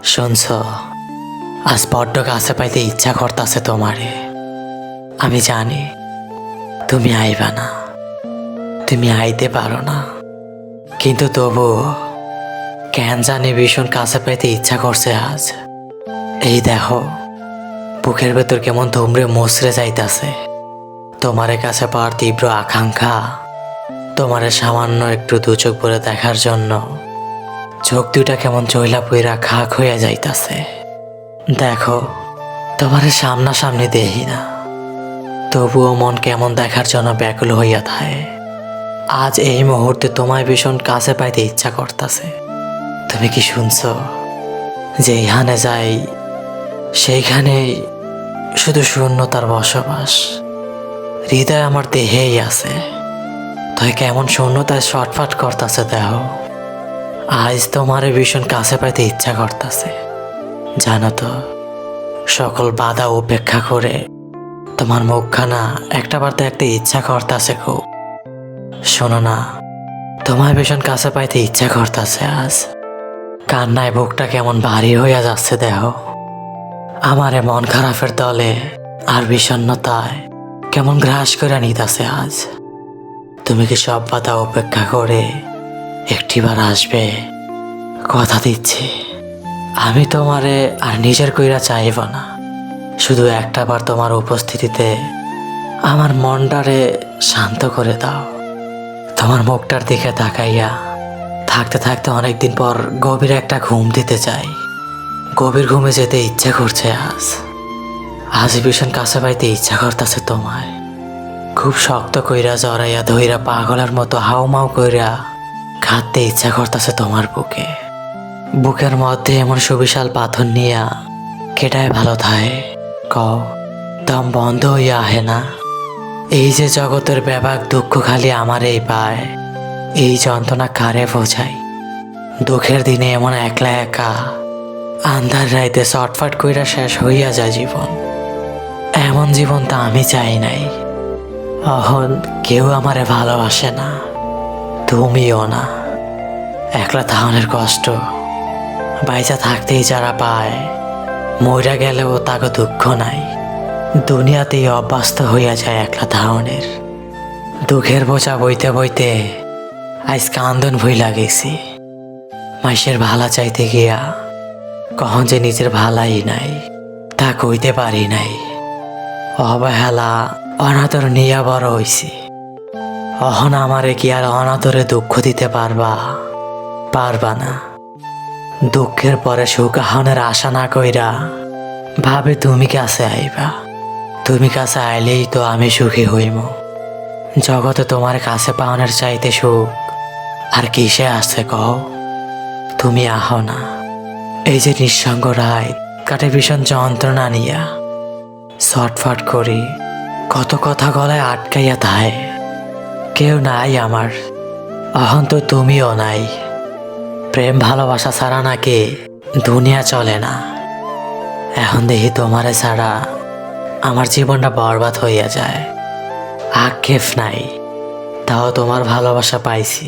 শুনছ, আজ বড্ড কাছে পাইতে ইচ্ছা করতেছে তোমারে। আমি জানি তুমি আইবা না, তুমি আইতে পারো না, কিন্তু তবু কেন জানি ভীষণ কাছে পাইতে ইচ্ছা করছে আজ। এই দেখো, বুকের ভেতর কেমন ধুমড়ে মুচড়ে যাইতাছে। তোমারে কাছে পাওয়ার তীব্র আকাঙ্ক্ষা, তোমারে সামান্য একটু দু চোখ ভরে দেখার জন্য চোখ দুইটা কেমন চইলা পইরা খাক হইয়া যাইতাছে। দেখো, তোমারে সামনাসামনি দেখি না, তবুও মন কেমন দেখার জন্য ব্যাকুল হইয়া থাকে। আজ এই মুহূর্তে তোমায় ভীষণ কাছে পাইতে ইচ্ছা করতেছে। তুমি কি শুনছ? যেইখানে যাই সেইখানে শুধু শূন্যতার বসবাস। হৃদয় আমার দেহেই আছে, তাই কেমন শূন্যতায় ছটফট করতেছে দেহ। আজ তোমারে ভীষণ কাছে পাইতে ইচ্ছা করতেছে। জানো তো, সকল বাধা উপেক্ষা করে তোমার মুখখানা একটাবার দেখতে ইচ্ছা করতেছে খুব। শোনো না, তোমায় ভীষণ কাছে পাইতে ইচ্ছা করতেছে আজ। কান্নায় বুকটা কেমন ভারী হইয়া যাচ্ছে দেহ। আমারে মন খারাপের দলে আর বিষণ্ণতায় কেমন গ্রাস করে নিতেছে আজ। তুমি কি সব বাধা উপেক্ষা করে একটিবার আসবে? কথা দিচ্ছি, আমি তোমারে আর নিজের কইরা চাইব না। শুধু একটাবার তোমার উপস্থিতিতে আমার মনটারে শান্ত করে দাও। তোমার মুখটার দিকে তাকাইয়া থাকতে থাকতে অনেকদিন পর গভীর একটা ঘুম দিতে চাই। গভীর ঘুমে যেতে ইচ্ছা করছে আজ। আজ ভীষণ কাছে পাইতে ইচ্ছা করতেছে তোমায়। খুব শক্ত কইরা জড়াইয়া ধইরা পাগলের মতো হাউমাউ কইরা খাটতে ইচ্ছা করতেছে তোমার বুকে। বুকের মধ্যে এমন সুবিশাল পাথর নিয়া কেটায় ভালো থাকে কও? দম বন্ধ হইয়া আহে না। এই যে জগতের ব্যাপক দুঃখ খালি আমারই পায়। এই যন্ত্রণা কারে বোঝাই? দুঃখের দিনে এমন একলা একা আন্ধার রাইতে চটফট কইরা শেষ হইয়া যায় জীবন। এমন জীবন তা আমি চাই নাই। অহন কেউ আমারে ভালোবাসে না, তুমিও না। একলা থাহনের কষ্ট বাইচা থাকতেই যারা পায়, মইরা গেলেও তাকে দুঃখ নাই। দুনিয়াতেই অভ্যস্ত হইয়া যায় একলা থাহনের। দুঃখের বোঝা বইতে বইতে আজ কান্দন ভইলা গেছি। মাইসের ভালা চাইতে গিয়া কখন যে নিজের ভালাই নাই তা কইতে পারি নাই। অবহেলা অনাদর নিয়া বড় হইছি। অহন আমারে কি আর অনাদরে দুঃখ দিতে পারবা না। দুঃখের পরে সুখ আহনের আশা না কইরা ভাবে তুমি কাছে আইবা। তুমি কাছে আইলেই তো আমি সুখী হইম। জগতে তোমার কাছে পাওনের চাইতে সুখ আর কিসে আছে কও? তুমি আহো না। এই যে নিঃসঙ্গ রাত কাটে ভীষণ যন্ত্রণা নিয়া ছটফট করি, কত কথা গলায় আটকাইয়া থায়। কেউ নাই আমার, অহন তো তুমিও নাই। প্রেম ভালোবাসা ছাড়া নাকি দুনিয়া চলে না। এখন দেখি তোমারে ছাড়া আমার জীবনটা বরবাদ হইয়া যায়। আক্ষেপ নাই, তাও তোমার ভালোবাসা পাইছি।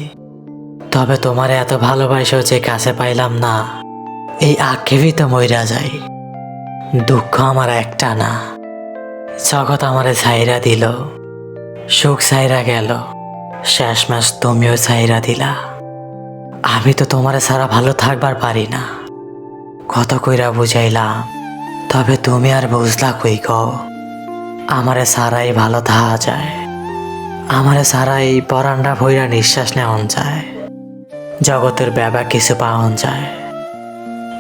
তবে তোমার এত ভালোবাসাও যে কাছে পাইলাম না, এই আক্ষেপই তো মইরা যায়। দুঃখ আমার একটা না, জগৎ আমারে ছাইরা দিল, সুখ ছাইরা গেল, শেষমেশ তুমিও ছাইরা দিলা। আমি তো তোমারে ছাড়া ভালো থাকবার পারি না। কত কইরা বুঝাইলাম, তবে তুমি আর বুঝলা কই কও? আমারে ছাড়াই ভালো থাকা যায়, আমারে ছাড়াই পরান্ডা ভইরা নিঃশ্বাস নেওয়া যায়, জগতের ব্যাপক কিছু পাওয়া যায়।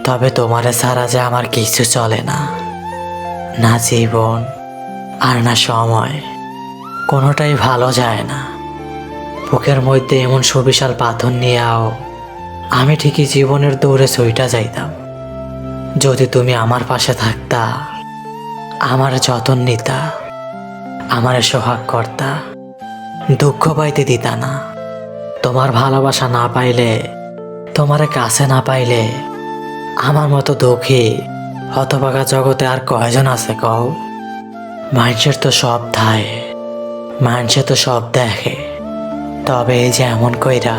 তবে তোমারে ছাড়া যে আমার কিছু চলে না, না জীবন আর না সময়, কোনোটাই ভালো যায় না। বুকের মধ্যে এমন সুবিশাল পাথর নিয়েও আমি ঠিকই জীবনের দৌড়ে ছইটা যাইতাম, যদি তুমি আমার পাশে থাকতা, আমার যত্ন নিতা, আমারে সোহাগ করতা, দুঃখ পাইতে দিতা না। তোমার ভালোবাসা না পাইলে, তোমারে কাছে না পাইলে আমার মতো দুঃখী হতভাগা জগতে আর কয়জন আছে কও? মানুষের তো সব থায়, মানুষে তো সব দেখে। তবে এই যে এমন কইরা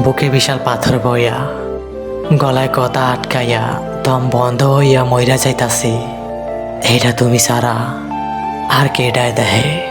বুকে বিশাল পাথর বইয়া গলায় কথা আটকাইয়া দম বন্ধ হইয়া মইরা যাইতাছি। এইটা তুমি সারা আর কেডায় দেহে।